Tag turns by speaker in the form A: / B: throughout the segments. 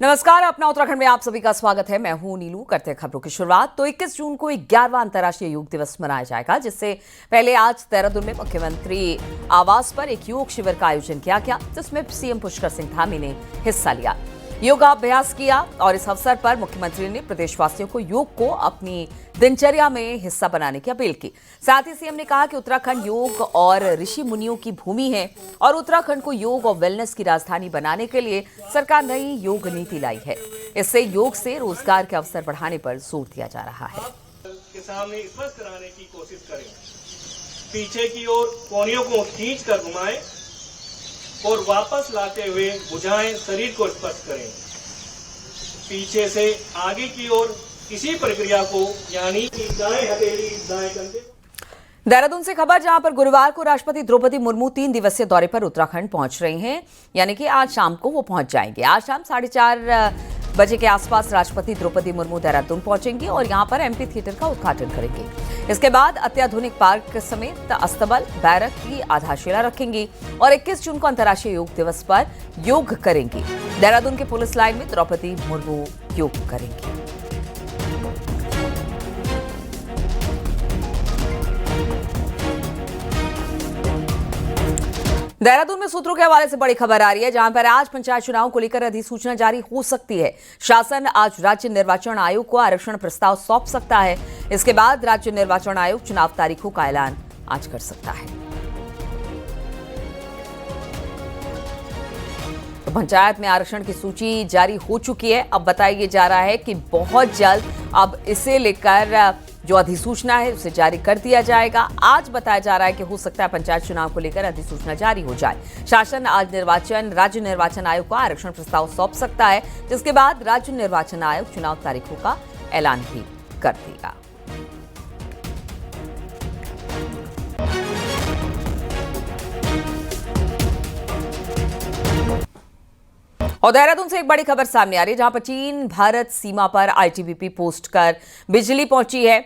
A: नमस्कार, अपना उत्तराखंड में आप सभी का स्वागत है। मैं हूं नीलू। करते हैं खबरों की शुरुआत। तो 21 जून को 11वां अंतर्राष्ट्रीय योग दिवस मनाया जाएगा, जिससे पहले आज देहरादून में मुख्यमंत्री आवास पर एक योग शिविर का आयोजन किया गया, जिसमें सीएम पुष्कर सिंह धामी ने हिस्सा लिया, योगाभ्यास किया और इस अवसर पर मुख्यमंत्री ने प्रदेशवासियों को योग को अपनी दिनचर्या में हिस्सा बनाने की अपील की। साथ ही सीएम ने कहा कि उत्तराखंड योग और ऋषि मुनियों की भूमि है और उत्तराखंड को योग और वेलनेस की राजधानी बनाने के लिए सरकार नई योग नीति लाई है। इससे योग से रोजगार के अवसर बढ़ाने पर जोर दिया जा रहा है।
B: के सामने स्पर्श कराने की कोशिश करें, पीछे की ओर कोहनियों को खींच कर घुमाएं और वापस लाते हुए बुझाएं, शरीर को स्पर्श करें। पीछे से आगे की ओर इसी प्रक्रिया को यानी दाएं हथेली दाएं कंधे।
A: देहरादून से खबर, जहां पर गुरुवार को राष्ट्रपति द्रौपदी मुर्मू 3 दिवसीय दौरे पर उत्तराखंड पहुंच रही हैं, यानी कि आज शाम को वो पहुंच जाएंगे। आज शाम 4:30 बजे के आसपास राष्ट्रपति द्रौपदी मुर्मू देहरादून पहुंचेंगी और यहां पर एमपी थिएटर का उद्घाटन करेंगे। इसके बाद अत्याधुनिक पार्क समेत अस्तबल, बैरक की आधारशिला रखेंगी और 21 जून को अंतर्राष्ट्रीय योग दिवस पर योग करेंगी। देहरादून के पुलिस लाइन में द्रौपदी मुर्मू योग करेंगी। देहरादून में सूत्रों के हवाले से बड़ी खबर आ रही है, जहां पर आज पंचायत चुनाव को लेकर अधिसूचना जारी हो सकती है। शासन आज राज्य निर्वाचन आयोग को आरक्षण प्रस्ताव सौंप सकता है। इसके बाद राज्य निर्वाचन आयोग चुनाव तारीखों का ऐलान आज कर सकता है। तो पंचायत में आरक्षण की सूची जारी हो चुकी है। अब बताया जा रहा है कि बहुत जल्द अब इसे लेकर जो अधिसूचना है उसे जारी कर दिया जाएगा। आज बताया जा रहा है कि हो सकता है पंचायत चुनाव को लेकर अधिसूचना जारी हो जाए। शासन आज राज्य निर्वाचन आयोग को आरक्षण प्रस्ताव सौंप सकता है, जिसके बाद राज्य निर्वाचन आयोग चुनाव तारीखों का ऐलान भी कर देगा। और देहरादून से एक बड़ी खबर सामने आ रही है, जहां पर चीन भारत सीमा पर आईटीबीपी पोस्ट कर बिजली पहुंची है।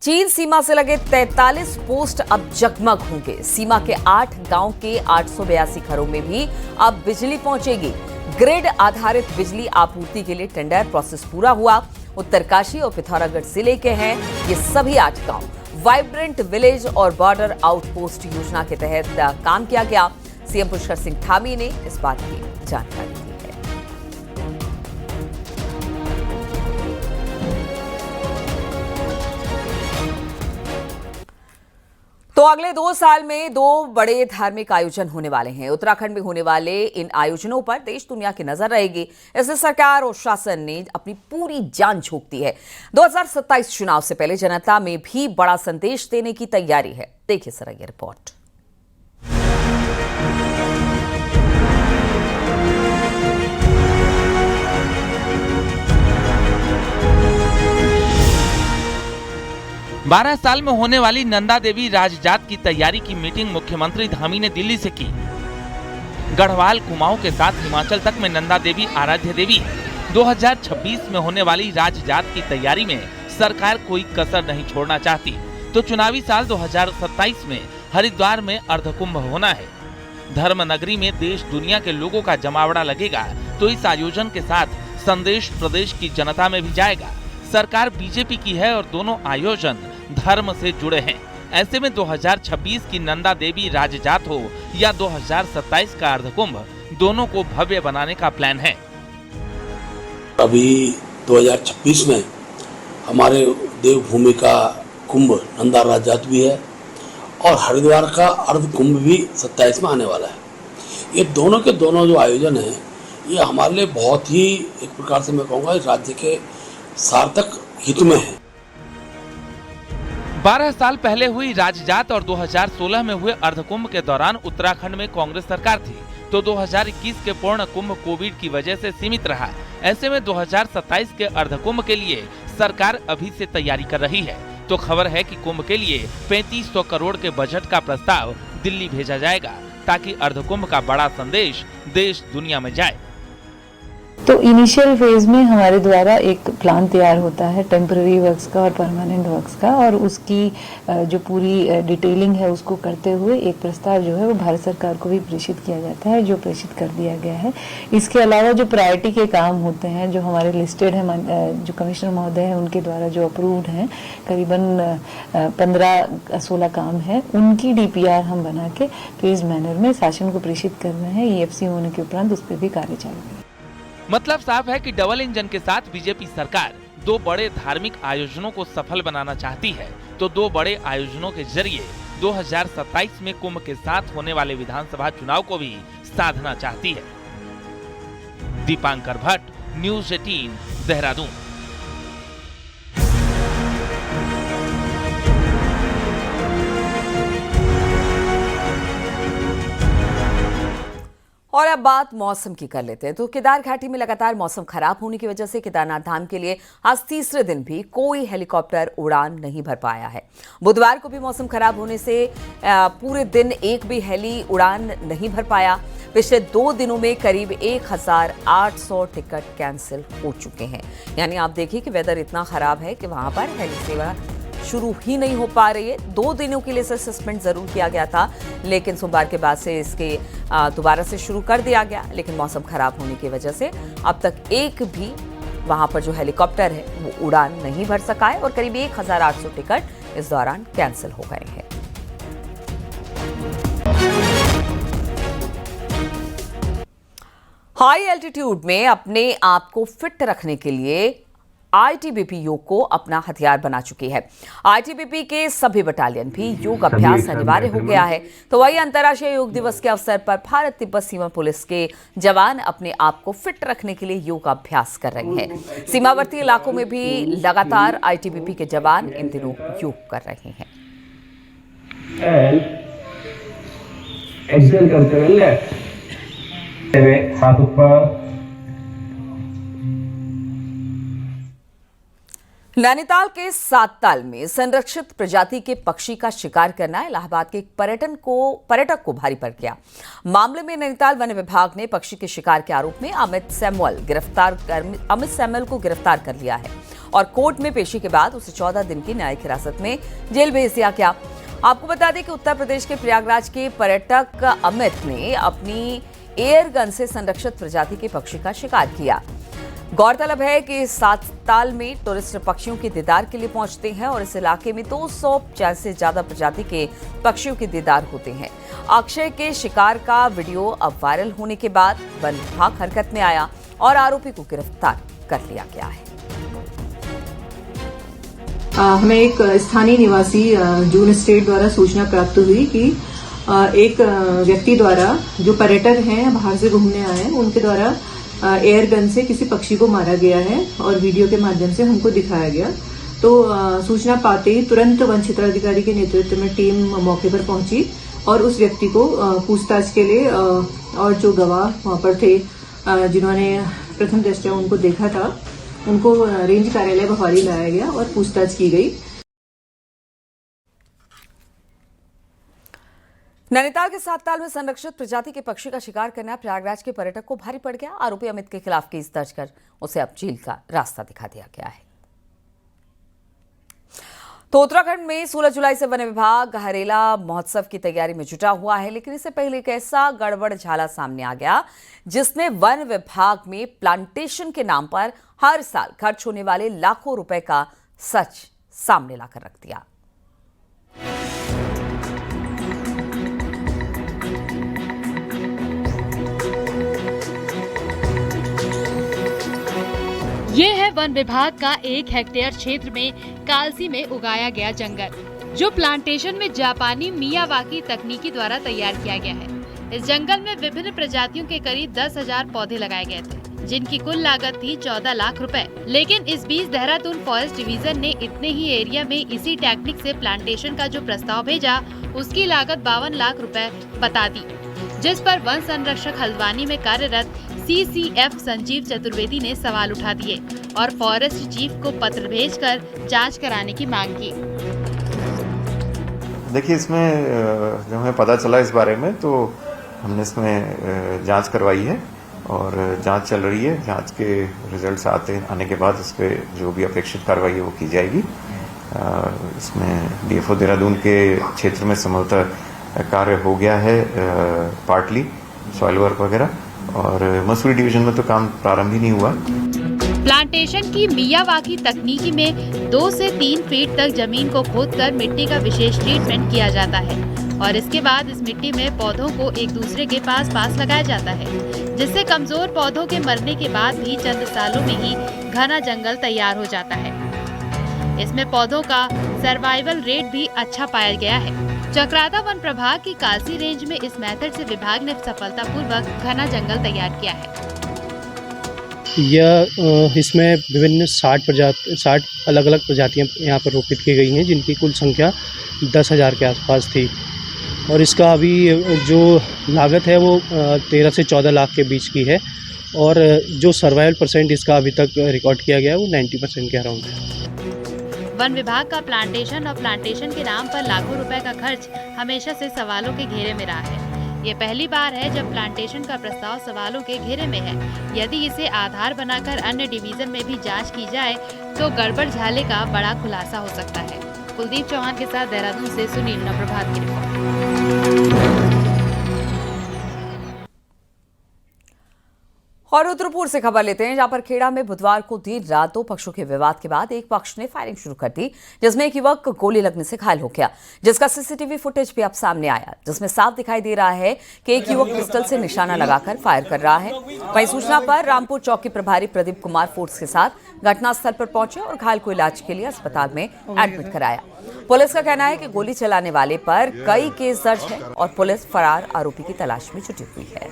A: चीन सीमा से लगे 43 पोस्ट अब जगमग होंगे। सीमा के 8 गांव के 882 घरों में भी अब बिजली पहुंचेगी। ग्रिड आधारित बिजली आपूर्ति के लिए टेंडर प्रोसेस पूरा हुआ। उत्तरकाशी और पिथौरागढ़ जिले के हैं ये सभी 8 गांव। वाइब्रेंट विलेज और बॉर्डर आउटपोस्ट योजना के तहत काम किया गया। सीएम पुष्कर सिंह धामी ने इस बात की जानकारी दी है। तो अगले 2 साल में 2 बड़े धार्मिक आयोजन होने वाले हैं। उत्तराखंड में होने वाले इन आयोजनों पर देश दुनिया की नजर रहेगी। इससे सरकार और शासन ने अपनी पूरी जान झोंक दी है। 2027 चुनाव से पहले जनता में भी बड़ा संदेश देने की तैयारी है। देखिए जरा ये रिपोर्ट।
C: बारह साल में होने वाली नंदा देवी राजजात की तैयारी की मीटिंग मुख्यमंत्री धामी ने दिल्ली से की। गढ़वाल कुमाऊं के साथ हिमाचल तक में नंदा देवी आराध्य देवी है। 2026 में होने वाली राजजात की तैयारी में सरकार कोई कसर नहीं छोड़ना चाहती। तो चुनावी साल 2027 में हरिद्वार में अर्धकुंभ होना है। धर्म नगरी में देश दुनिया के लोगों का जमावड़ा लगेगा। तो इस आयोजन के साथ संदेश प्रदेश की जनता में भी जाएगा। सरकार बीजेपी की है और दोनों आयोजन धर्म से जुड़े हैं। ऐसे में 2026 की नंदा देवी राजजात हो या 2027 का अर्धकुंभ, दोनों को भव्य बनाने का प्लान है।
D: अभी 2026 में हमारे देवभूमि का कुंभ नंदा राजजात भी है और हरिद्वार का अर्धकुंभ भी 27 में आने वाला है। ये दोनों के दोनों जो आयोजन है, ये हमारे लिए बहुत ही एक प्रकार से मैं कहूँगा राज्य के सार्थक हित में है।
C: 12 साल पहले हुई राजजात और 2016 में हुए अर्धकुंभ के दौरान उत्तराखंड में कांग्रेस सरकार थी। तो 2021 के पूर्ण कुंभ कोविड की वजह से सीमित रहा। ऐसे में 2027 के अर्धकुंभ के लिए सरकार अभी से तैयारी कर रही है। तो खबर है कि कुंभ के लिए 3500 करोड़ के बजट का प्रस्ताव दिल्ली भेजा जाएगा, ताकि अर्धकुंभ का बड़ा संदेश देश दुनिया में जाए।
E: तो इनिशियल फेज में हमारे द्वारा एक प्लान तैयार होता है टेम्पररी वर्क्स का और परमानेंट वर्क्स का, और उसकी जो पूरी डिटेलिंग है उसको करते हुए एक प्रस्ताव जो है वो भारत सरकार को भी प्रेषित किया जाता है, जो प्रेषित कर दिया गया है। इसके अलावा जो प्रायोरिटी के काम होते हैं जो हमारे लिस्टेड हैं, जो कमिश्नर महोदय हैं उनके द्वारा जो अप्रूव्ड हैं, करीबन 15-16 काम है, उनकी DPR हम बना के फेज मैनर में शासन को प्रेषित कर रहे हैं। EFC होने के उपरांत उस पर भी कार्य चालू है।
C: मतलब साफ है कि डबल इंजन के साथ बीजेपी सरकार दो बड़े धार्मिक आयोजनों को सफल बनाना चाहती है, तो दो बड़े आयोजनों के जरिए 2027 में कुंभ के साथ होने वाले विधानसभा चुनाव को भी साधना चाहती है। दीपांकर भट्ट, न्यूज़ 18, देहरादून।
A: और अब बात मौसम की कर लेते हैं। तो केदार घाटी में लगातार मौसम खराब होने की वजह से केदारनाथ धाम के लिए आज तीसरे दिन भी कोई हेलीकॉप्टर उड़ान नहीं भर पाया है। बुधवार को भी मौसम खराब होने से पूरे दिन एक भी हेली उड़ान नहीं भर पाया। पिछले 2 दिनों में करीब 1800 टिकट कैंसिल हो चुके हैं। यानी आप देखिए कि वेदर इतना खराब है कि वहां पर हेली सेवा शुरू ही नहीं हो पा रही है। 2 दिनों के लिए सस्पेंड जरूर किया गया था, लेकिन सोमवार के बाद से इसके दोबारा से शुरू कर दिया गया। लेकिन मौसम खराब होने की वजह से अब तक एक भी वहां पर जो हेलीकॉप्टर है वो उड़ान नहीं भर सका है और करीब 1800 टिकट इस दौरान कैंसिल हो गए हैं। हाई एल्टीट्यूड में अपने आप को फिट रखने के लिए ITBP योग को अपना हथियार बना चुकी है। ITBP के सभी बटालियन भी योग अभ्यास अनिवार्य हो गया है। तो वही अंतर्राष्ट्रीय योग दिवस के अवसर पर भारत तिब्बत सीमा पुलिस के जवान अपने आप को फिट रखने के लिए योग अभ्यास कर रहे हैं। सीमावर्ती इलाकों में भी लगातार ITBP के जवान इन दिनों योग कर रहे हैं।
F: एक्सेल करते हुए हाथ ऊपर।
A: नैनीताल के सातताल में संरक्षित प्रजाति के पक्षी का शिकार करना इलाहाबाद के एक पर्यटक को भारी पड़ गया। मामले में नैनीताल वन विभाग ने पक्षी के शिकार के आरोप में अमित सैमुअल को गिरफ्तार कर लिया है और कोर्ट में पेशी के बाद उसे 14 दिन की न्यायिक हिरासत में जेल भेज दिया गया। आपको बता दें कि उत्तर प्रदेश के प्रयागराज के पर्यटक अमित ने अपनी एयर गन से संरक्षित प्रजाति के पक्षी का शिकार किया। गौरतलब है कि सातताल में टूरिस्ट पक्षियों के दीदार के लिए पहुंचते हैं और इस इलाके में 250 से ज्यादा प्रजाति के पक्षियों के दीदार होते हैं। अक्षय के शिकार का वीडियो अब वायरल होने के बाद वन विभाग हरकत में आया और आरोपी को गिरफ्तार कर लिया गया है।
G: हमें एक स्थानीय निवासी जून स्टेट द्वारा सूचना प्राप्त हुई कि एक व्यक्ति द्वारा, जो पर्यटक हैं बाहर से घूमने आए हैं, उनके द्वारा एयर गन से किसी पक्षी को मारा गया है और वीडियो के माध्यम से हमको दिखाया गया। तो सूचना पाते ही तुरंत वन क्षेत्राधिकारी के नेतृत्व में टीम मौके पर पहुंची और उस व्यक्ति को पूछताछ के लिए और जो गवाह वहां पर थे जिन्होंने प्रथम दृष्टया उनको देखा था, उनको रेंज कार्यालय बहाली लाया गया और पूछताछ की गई।
A: नैनीताल के सातताल में संरक्षित प्रजाति के पक्षी का शिकार करना प्रयागराज के पर्यटक को भारी पड़ गया। आरोपी अमित के खिलाफ केस दर्ज कर उसे अब जेल का रास्ता दिखा दिया गया है। तो उत्तराखंड में 16 जुलाई से वन विभाग हरेला महोत्सव की तैयारी में जुटा हुआ है, लेकिन इससे पहले एक ऐसा गड़बड़ झाला सामने आ गया जिसने वन विभाग में प्लांटेशन के नाम पर हर साल खर्च होने वाले लाखों रुपए का सच सामने लाकर रख दिया।
H: ये है वन विभाग का 1 हेक्टेयर क्षेत्र में कालसी में उगाया गया जंगल, जो प्लांटेशन में जापानी मियावाकी तकनीकी द्वारा तैयार किया गया है। इस जंगल में विभिन्न प्रजातियों के करीब 10,000 पौधे लगाए गए थे, जिनकी कुल लागत थी 14 लाख रुपए। लेकिन इस बीच देहरादून फॉरेस्ट डिवीजन ने इतने ही एरिया में इसी टेक्निक से प्लांटेशन का जो प्रस्ताव भेजा, उसकी लागत 52 लाख रुपए बता दी, जिस पर वन संरक्षक हल्द्वानी में कार्यरत CCF संजीव चतुर्वेदी ने सवाल उठा दिए और फॉरेस्ट चीफ को पत्र भेजकर जांच कराने की मांग की।
I: देखिए, इसमें जब हमें पता चला इस बारे में तो हमने इसमें जांच करवाई है
F: और जांच चल रही है। जांच के रिजल्ट्स आने के बाद इस पर जो भी अपेक्षित कार्रवाई है वो की जाएगी। इसमें डीएफओ देहरादून के क्षेत्र में संभवतः कार्य हो गया है पार्टली, सॉइल वर्क वगैरह, और मसूरी डिवीजन में तो काम प्रारंभ ही नहीं हुआ।
H: प्लांटेशन की मियावाकी तकनीकी में 2 से 3 फीट तक जमीन को खोदकर मिट्टी का विशेष ट्रीटमेंट किया जाता है और इसके बाद इस मिट्टी में पौधों को एक दूसरे के पास लगाया जाता है, जिससे कमजोर पौधों के मरने के बाद भी चंद सालों में ही घना जंगल तैयार हो जाता है। इसमें पौधों का सर्वाइवल रेट भी अच्छा पाया गया है। चक्राता वन प्रभाग की कालसी रेंज में इस मेथड से विभाग ने सफलतापूर्वक घना जंगल तैयार किया है।
I: यह इसमें विभिन्न 60 अलग अलग प्रजातियां यहाँ पर रोपित की गई हैं, जिनकी कुल संख्या 10,000 के आसपास थी और इसका अभी जो लागत है वो 13 से 14 लाख के बीच की है और जो सर्वाइवल परसेंट इसका अभी तक रिकॉर्ड किया गया है वो 90% के अराउंड है।
H: वन विभाग का प्लांटेशन और प्लांटेशन के नाम पर लाखों रुपए का खर्च हमेशा से सवालों के घेरे में रहा है। ये पहली बार है जब प्लांटेशन का प्रस्ताव सवालों के घेरे में है। यदि इसे आधार बनाकर अन्य डिवीजन में भी जांच की जाए तो गड़बड़ झाले का बड़ा खुलासा हो सकता है। कुलदीप चौहान के साथ देहरादून से सुनील नवप्रभात की रिपोर्ट।
A: और रुद्रपुर से खबर लेते हैं, जहां पर खेड़ा में बुधवार को देर रात 2 पक्षों के विवाद के बाद एक पक्ष ने फायरिंग शुरू कर दी, जिसमें एक युवक गोली लगने से घायल हो गया, जिसका सीसीटीवी फुटेज भी अब सामने आया, जिसमें साफ दिखाई दे रहा है कि एक युवक पिस्टल से निशाना लगाकर फायर कर रहा है। वहीं सूचना पर रामपुर चौकी प्रभारी प्रदीप कुमार फोर्स के साथ घटनास्थल पर पहुंचे और घायल को इलाज के लिए अस्पताल में एडमिट कराया। पुलिस का कहना है कि गोली चलाने वाले पर कई केस दर्ज है और पुलिस फरार आरोपी की तलाश में जुटी हुई है।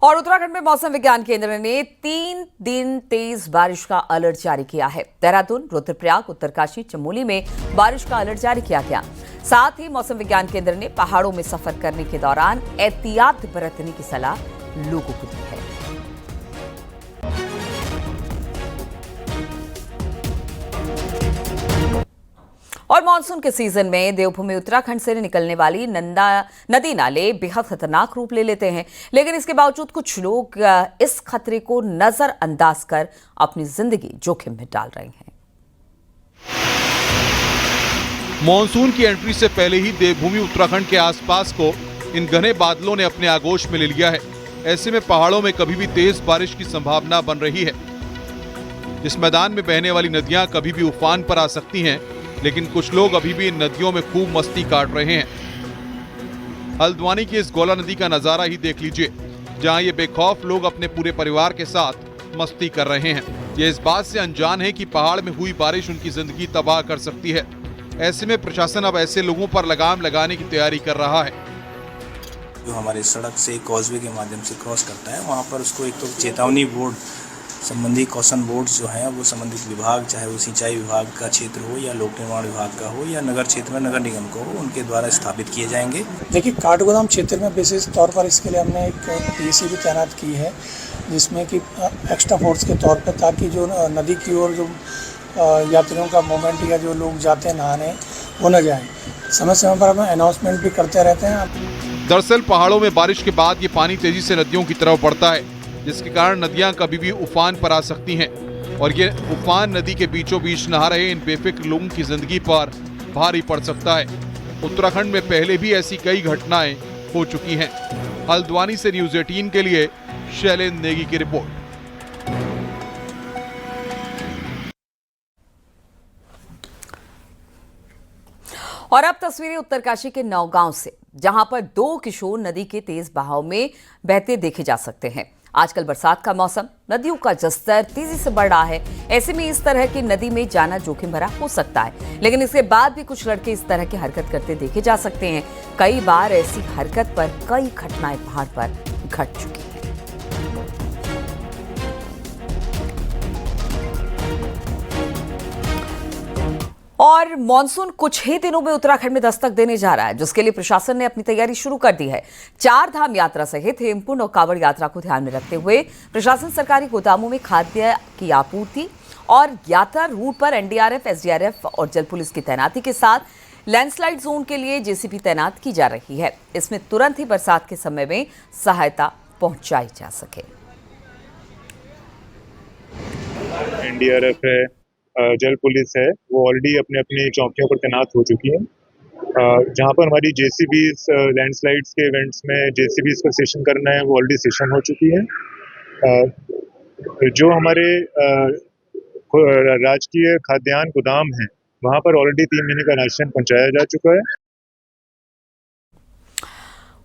A: और उत्तराखंड में मौसम विज्ञान केंद्र ने 3 दिन तेज बारिश का अलर्ट जारी किया है। देहरादून, रुद्रप्रयाग, उत्तरकाशी, चमोली में बारिश का अलर्ट जारी किया गया। साथ ही मौसम विज्ञान केंद्र ने पहाड़ों में सफर करने के दौरान एहतियात बरतने की सलाह लोगों को दी है। और मानसून के सीजन में देवभूमि उत्तराखंड से निकलने वाली नदी नाले बेहद खतरनाक रूप ले लेते हैं, लेकिन इसके बावजूद कुछ लोग इस खतरे को नजरअंदाज कर अपनी जिंदगी जोखिम में डाल रहे हैं।
J: मानसून की एंट्री से पहले ही देवभूमि उत्तराखंड के आसपास को इन घने बादलों ने अपने आगोश में ले लिया है। ऐसे में पहाड़ों में कभी भी तेज बारिश की संभावना बन रही है। इस मैदान में बहने वाली नदियां कभी भी उफान पर आ सकती हैं, लेकिन कुछ लोग अभी भी इन नदियों में खूब मस्ती काट रहे हैं। हल्द्वानी की इस गोला नदी का नजारा ही देख लीजिए, जहां ये बेखौफ लोग अपने पूरे परिवार के साथ मस्ती कर रहे हैं। ये इस बात से अनजान है कि पहाड़ में हुई बारिश उनकी जिंदगी तबाह कर सकती है। ऐसे में प्रशासन अब ऐसे लोगों पर लगाम लगाने की तैयारी कर रहा है।
K: जो हमारे सड़क से कॉजवे के माध्यम से क्रॉस करता है, वहाँ पर उसको एक तो चेतावनी बोर्ड संबंधी कॉशन बोर्ड्स जो हैं वो संबंधित विभाग, चाहे वो सिंचाई विभाग का क्षेत्र हो या लोक निर्माण विभाग का हो या नगर क्षेत्र में नगर निगम का हो, उनके द्वारा स्थापित किए जाएंगे।
L: देखिए, काठगोदाम क्षेत्र में विशेष तौर पर इसके लिए हमने एक पीएसी भी तैनात की है, जिसमें कि एक्स्ट्रा फोर्स के तौर पर, ताकि जो नदी की ओर जो यात्रियों का मूवमेंट या जो लोग जाते हैं नहाने वो न जाए। समय समय पर हम अनाउंसमेंट भी करते रहते हैं।
J: दरअसल पहाड़ों में बारिश के बाद ये पानी तेजी से नदियों की तरफ बढ़ता है, जिसके कारण नदियां कभी भी उफान पर आ सकती हैं और ये उफान नदी के बीचों बीच नहा रहे इन बेफिक्र लोगों की जिंदगी पर भारी पड़ सकता है। उत्तराखंड में पहले भी ऐसी कई घटनाएं हो चुकी हैं। हल्द्वानी से न्यूज़ 18 के लिए शैलेंद्र नेगी की रिपोर्ट।
A: और अब तस्वीरें उत्तरकाशी के नौगांव से, जहां पर 2 किशोर नदी के तेज बहाव में बहते देखे जा सकते हैं। आजकल बरसात का मौसम, नदियों का जलस्तर तेजी से बढ़ रहा है। ऐसे में इस तरह की नदी में जाना जोखिम भरा हो सकता है, लेकिन इसके बाद भी कुछ लड़के इस तरह की हरकत करते देखे जा सकते हैं। कई बार ऐसी हरकत पर कई घटनाएं पहाड़ पर घट चुकी हैं। और मॉनसून कुछ ही दिनों में उत्तराखंड में दस्तक देने जा रहा है, जिसके लिए प्रशासन ने अपनी तैयारी शुरू कर दी है। 4 धाम यात्रा सहित हेमकुंड और कांवड़ यात्रा को ध्यान में रखते हुए प्रशासन सरकारी गोदामों में खाद्य की आपूर्ति और यात्रा रूट पर एनडीआरएफ, एसडीआरएफ और जल पुलिस की तैनाती के साथ लैंडस्लाइड जोन के लिए जेसीबी तैनात की जा रही है। इसमें तुरंत ही बरसात के समय में सहायता पहुंचाई जा सके।
M: एनडीआरएफ है, जल पुलिस है, वो ऑलरेडी अपने अपने चौकियों पर तैनात हो चुकी हैं। जहाँ पर हमारी जेसीबीज लैंडस्लाइड्स के इवेंट्स में जेसीबीज का सेशन करना है, वो ऑलरेडी सेशन हो चुकी है। जो हमारे राजकीय खाद्यान्न गोदाम है, वहाँ पर ऑलरेडी 3 महीने का राशन पहुँचाया जा चुका है।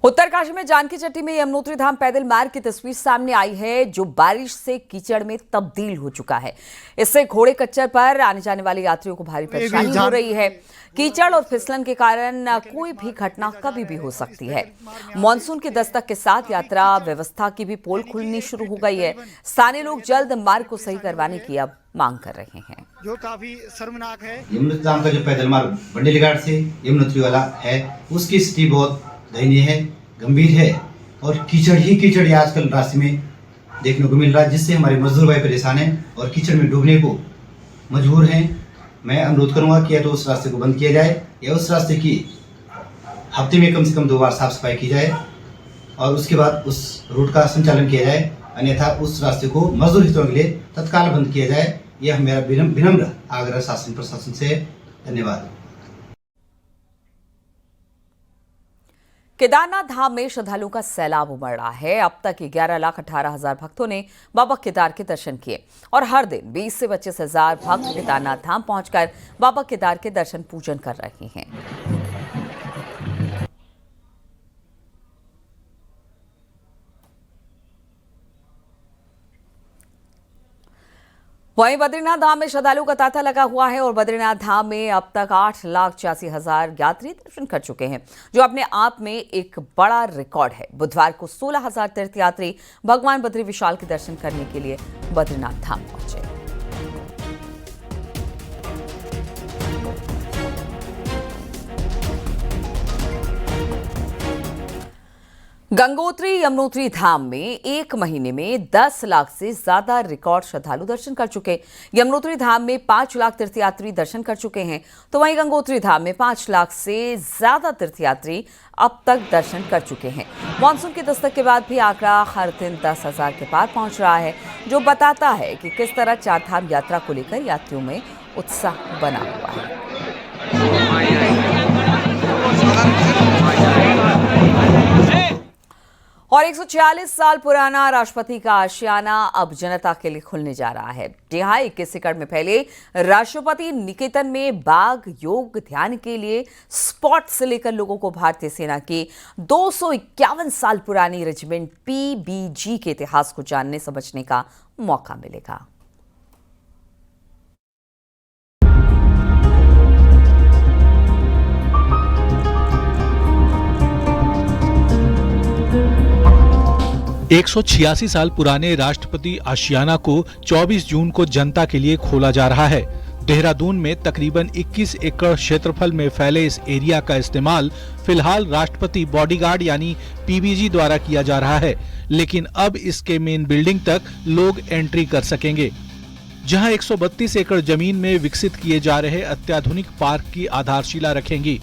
A: उत्तरकाशी में जानकी चट्टी में यमुनोत्री धाम पैदल मार्ग की तस्वीर सामने आई है, जो बारिश से कीचड़ में तब्दील हो चुका है। इससे घोड़े कच्चर पर आने जाने वाले यात्रियों को भारी परेशानी हो रही है। कीचड़ और फिसलन के कारण कोई भी घटना कभी भी हो सकती है। मॉनसून की दस्तक के साथ यात्रा व्यवस्था की भी पोल खुलनी शुरू हो गई है। स्थानीय लोग जल्द मार्ग को सही करवाने की अब मांग कर रहे हैं,
N: जो काफी शर्मनाक है।
O: यमुनोत्री धाम का जो पैदल मार्ग बंडेली घाट से यमुनोत्री वाला है, उसकी स्थिति बहुत दयनीय है, गंभीर है और कीचड़ ही कीचड़ आजकल रास्ते में देखने को मिल रहा है, जिससे हमारे मजदूर भाई परेशान हैं और कीचड़ में डूबने को मजबूर हैं। मैं अनुरोध करूंगा कि या तो उस रास्ते को बंद किया जाए या उस रास्ते की हफ्ते में कम से कम 2 बार साफ सफाई की जाए और उसके बाद उस रूट का संचालन किया जाए, अन्यथा उस रास्ते को मजदूर हितों के लिए तत्काल बंद किया जाए। यह मेरा विनम्र आग्रह शासन प्रशासन से। धन्यवाद।
A: केदारनाथ धाम में श्रद्धालुओं का सैलाब उमड़ रहा है। अब तक 11,18,000 भक्तों ने बाबा केदार के दर्शन किए और हर दिन 20 से 25,000 भक्त केदारनाथ धाम पहुंचकर बाबा केदार के दर्शन पूजन कर रहे हैं। वहीं बद्रीनाथ धाम में श्रद्धालुओं का तांता लगा हुआ है और बद्रीनाथ धाम में अब तक 8,86,000 यात्री दर्शन कर चुके हैं, जो अपने आप में एक बड़ा रिकॉर्ड है। बुधवार को 16,000 तीर्थयात्री भगवान बद्री विशाल के दर्शन करने के लिए बद्रीनाथ धाम पहुंचे। गंगोत्री यमुनोत्री धाम में एक महीने में 10 लाख से ज्यादा रिकॉर्ड श्रद्धालु दर्शन कर चुके। यमुनोत्री धाम में 5 लाख तीर्थयात्री दर्शन कर चुके हैं, तो वहीं गंगोत्री धाम में 5 लाख से ज्यादा तीर्थयात्री अब तक दर्शन कर चुके हैं। मानसून की दस्तक के बाद भी आंकड़ा हर दिन 10,000 के पार पहुंच रहा है, जो बताता है कि किस तरह 4 धाम यात्रा को लेकर यात्रियों में उत्साह बना हुआ है। और 146 साल पुराना राष्ट्रपति का आशियाना अब जनता के लिए खुलने जा रहा है। जी हाँ, 21 एकड़ में फैले राष्ट्रपति निकेतन में बाघ योग ध्यान के लिए स्पॉट से लेकर लोगों को भारतीय सेना की 251 साल पुरानी रेजिमेंट पीबीजी के इतिहास को जानने समझने का मौका मिलेगा।
P: एक 186 साल पुराने राष्ट्रपति आशियाना को 24 जून को जनता के लिए खोला जा रहा है। देहरादून में तकरीबन 21 एकड़ क्षेत्रफल में फैले इस एरिया का इस्तेमाल फिलहाल राष्ट्रपति बॉडीगार्ड यानी पीबीजी द्वारा किया जा रहा है, लेकिन अब इसके मेन बिल्डिंग तक लोग एंट्री कर सकेंगे। जहां 132 एकड़ जमीन में विकसित किए जा रहे अत्याधुनिक पार्क की आधारशिला रखेंगी।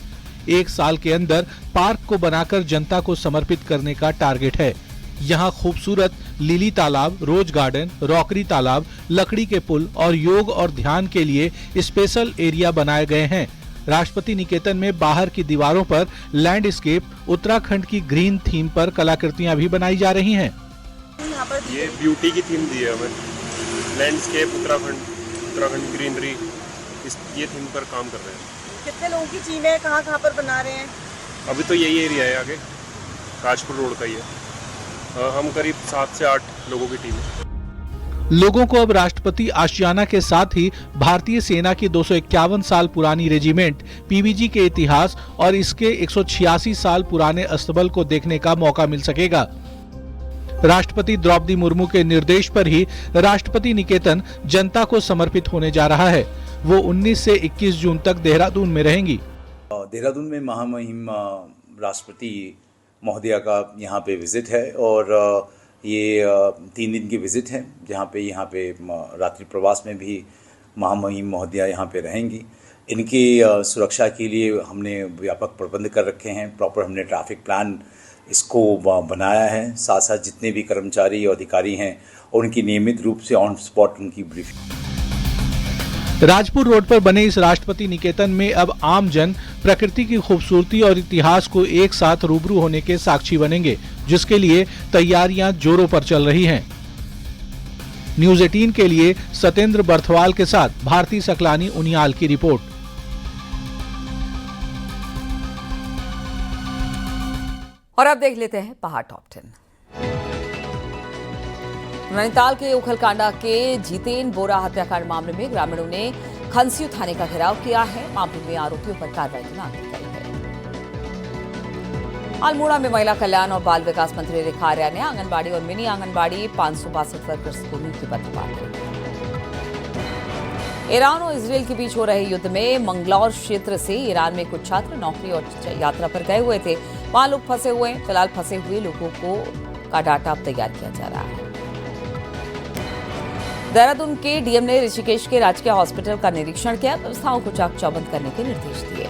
P: 1 साल के अंदर पार्क को बनाकर जनता को समर्पित करने का टारगेट है। यहाँ खूबसूरत लिली तालाब, रोज गार्डन, रॉकरी तालाब, लकड़ी के पुल और योग और ध्यान के लिए स्पेशल एरिया बनाए गए हैं। राष्ट्रपति निकेतन में बाहर की दीवारों पर लैंडस्केप उत्तराखंड की ग्रीन थीम पर कलाकृतियां भी बनाई जा रही हैं।
Q: ये ब्यूटी की थीम दी है हमें, लैंडस्केप उत्तराखंड ग्रीनरी, ये थीम पर काम कर रहे हैं।
R: कितने लोगों की टीम है, कहाँ पर बना रहे हैं?
Q: अभी तो यही एरिया है, आगे काजपुर रोड का ही है। हम करीब 7 से 8 लोगों की टीम है।
P: लोगों को अब राष्ट्रपति आशियाना के साथ ही भारतीय सेना की 251 साल पुरानी रेजिमेंट पीबीजी के इतिहास और इसके 186 साल पुराने अस्तबल को देखने का मौका मिल सकेगा। राष्ट्रपति द्रौपदी मुर्मू के निर्देश पर ही राष्ट्रपति निकेतन जनता को समर्पित होने जा रहा है। वो 19 से 21 जून तक देहरादून में रहेंगी।
S: देहरादून में महामहिम राष्ट्रपति महोदया का यहाँ पे विजिट है और ये 3 दिन की विजिट है, जहाँ पे रात्रि प्रवास में भी महामहिम महोदया यहाँ पे रहेंगी। इनकी सुरक्षा के लिए हमने व्यापक प्रबंध कर रखे हैं, प्रॉपर हमने ट्रैफिक प्लान इसको बनाया है। साथ साथ जितने भी कर्मचारी और अधिकारी हैं उनकी नियमित रूप से ऑन स्पॉट उनकी ब्रीफिंग।
P: राजपुर रोड पर बने इस राष्ट्रपति निकेतन में अब आम जन प्रकृति की खूबसूरती और इतिहास को एक साथ रूबरू होने के साक्षी बनेंगे, जिसके लिए तैयारियां जोरों पर चल रही हैं। न्यूज़ 18 के लिए सतेंद्र बर्थवाल के साथ भारती सकलानी उनियाल की रिपोर्ट।
A: और अब देख लेते हैं पहाड़ टॉप 10। नैनीताल के उखलकांडा के जितेन बोरा हत्याकांड मामले में ग्रामीणों ने खंसियों थाने का घेराव किया है। मामले में आरोपियों पर कार्रवाई की मांग की गई है। अल्मोड़ा में महिला कल्याण और बाल विकास मंत्री रेखा आर्या ने आंगनबाड़ी और मिनी आंगनबाड़ी 562 वर्कर्स को नियुक्ति पत्र बांटे। ईरान और इसराइल के बीच हो रहे युद्ध में मंगलौर क्षेत्र से ईरान में कुछ छात्र नौकरी और यात्रा पर गए हुए थे। वहां लोग फंसे हुए हैं। फिलहाल फंसे हुए लोगों का डाटा अब तैयार किया जा रहा है। देहरादून के डीएम ने ऋषिकेश के राजकीय हॉस्पिटल का निरीक्षण किया, व्यवस्थाओं को चाक चौबंद करने के निर्देश दिए।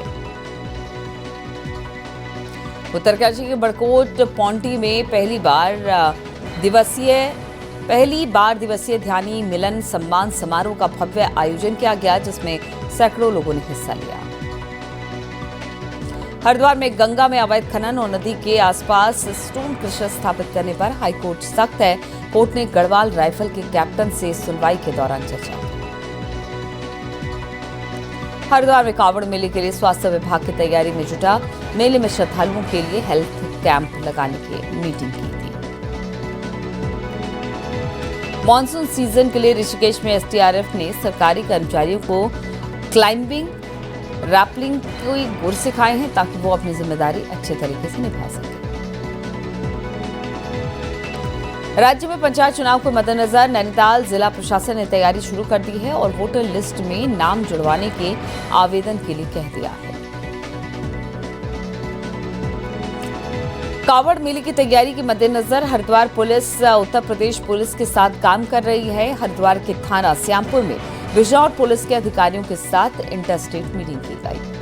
A: उत्तरकाशी के बड़कोट पौंटी में पहली बार दिवसीय ध्यानी मिलन सम्मान समारोह का भव्य आयोजन किया गया, जिसमें सैकड़ों लोगों ने हिस्सा लिया। हरिद्वार में गंगा में अवैध खनन और नदी के आसपास स्टोन क्रशर स्थापित करने पर हाईकोर्ट सख्त है। कोर्ट ने गढ़वाल राइफल के कैप्टन से सुनवाई के दौरान चर्चा की। हरिद्वार में कांवड़ मेले के लिए स्वास्थ्य विभाग की तैयारी में जुटा। मेले में श्रद्धालुओं के लिए हेल्थ कैंप लगाने की मीटिंग की थी। मॉनसून सीजन के लिए ऋषिकेश में एसडीआरएफ ने सरकारी कर्मचारियों को क्लाइंबिंग, रैपलिंग के गुर सिखाए हैं, ताकि वो अपनी जिम्मेदारी अच्छे तरीके से निभा सकें। राज्य में पंचायत चुनाव के मद्देनजर नैनीताल जिला प्रशासन ने तैयारी शुरू कर दी है और वोटर लिस्ट में नाम जुड़वाने के आवेदन के लिए कह दिया है। कांवड़ मेले की तैयारी के मद्देनजर हरिद्वार पुलिस उत्तर प्रदेश पुलिस के साथ काम कर रही है। हरिद्वार के थाना श्यामपुर में विजय और पुलिस के अधिकारियों के साथ इंटर स्टेट मीटिंग की गई।